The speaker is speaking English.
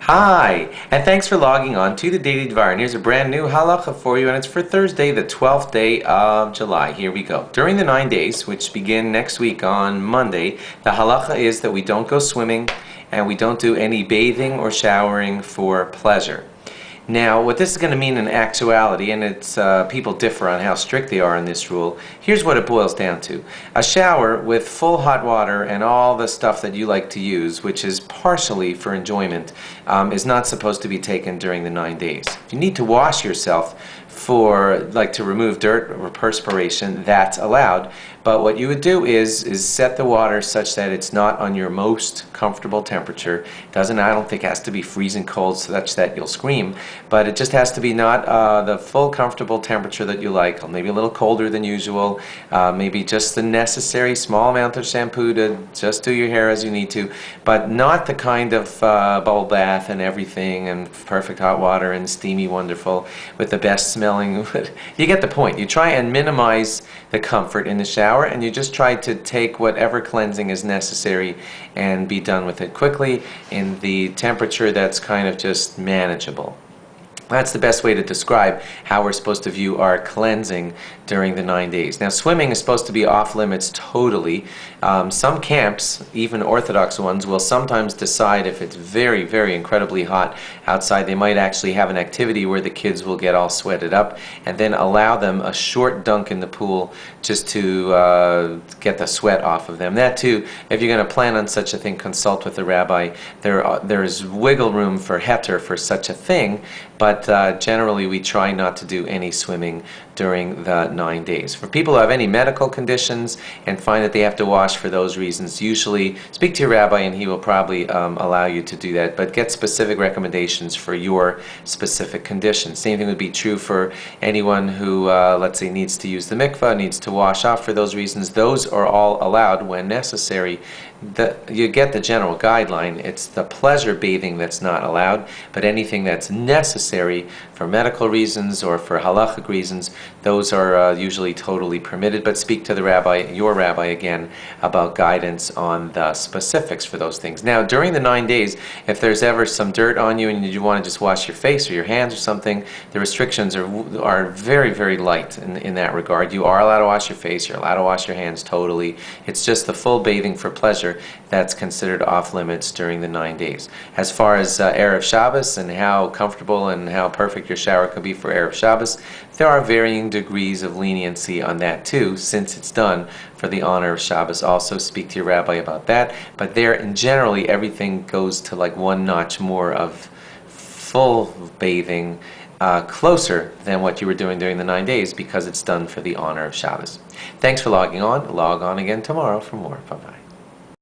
Hi, and thanks for logging on to the Daily Dvar. And here's a brand new halacha for you, and it's for Thursday, the 12th day of July. Here we go. During the 9 days, which begin next week on Monday, the halacha is that we don't go swimming and we don't do any bathing or showering for pleasure. Now, what this is going to mean in actuality, and it's people differ on how strict they are in this rule, here's what it boils down to. A shower with full hot water and all the stuff that you like to use, which is partially for enjoyment, is not supposed to be taken during the 9 days. If you need to wash yourself to remove dirt or perspiration, that's allowed. But what you would do is set the water such that it's not on your most comfortable temperature. I don't think it has to be freezing cold such that you'll scream, but it just has to be not the full comfortable temperature that you like, maybe a little colder than usual, maybe just the necessary small amount of shampoo to just do your hair as you need to, but not the kind of bubble bath and everything and perfect hot water and steamy wonderful with the best smelling. You get the point. You try and minimize the comfort in the shower, and you just try to take whatever cleansing is necessary and be done with it quickly in the temperature that's kind of just manageable. That's the best way to describe how we're supposed to view our cleansing during the 9 days. Now, swimming is supposed to be off limits totally. Some camps, even Orthodox ones, will sometimes decide if it's very, very incredibly hot outside, they might actually have an activity where the kids will get all sweated up and then allow them a short dunk in the pool just to get the sweat off of them. That too, if you're going to plan on such a thing, consult with the rabbi. There's wiggle room for heter for such a thing, but generally we try not to do any swimming during the 9 days. For people who have any medical conditions and find that they have to wash for those reasons, usually speak to your rabbi and he will probably allow you to do that, but get specific recommendations for your specific conditions. Same thing would be true for anyone who, let's say, needs to use the mikvah, needs to wash off for those reasons. Those are all allowed when necessary. You get the general guideline. It's the pleasure bathing that's not allowed, but anything that's necessary for medical reasons or for halachic reasons, those are usually totally permitted. But speak to the rabbi, your rabbi again, about guidance on the specifics for those things. Now, during the 9 days, if there's ever some dirt on you and you want to just wash your face or your hands or something, the restrictions are very, very light in that regard. You are allowed to wash your face, you're allowed to wash your hands totally. It's just the full bathing for pleasure that's considered off limits during the 9 days. As far as Erev Shabbos and how comfortable and how perfect your shower can be for Erev Shabbos, there are varying degrees of leniency on that too, since it's done for the honor of Shabbos. Also speak to your rabbi about that, but there, in generally, everything goes to like one notch more of full bathing, closer than what you were doing during the 9 days because it's done for the honor of Shabbos. Thanks for logging on. Log on again tomorrow for more. Bye-bye.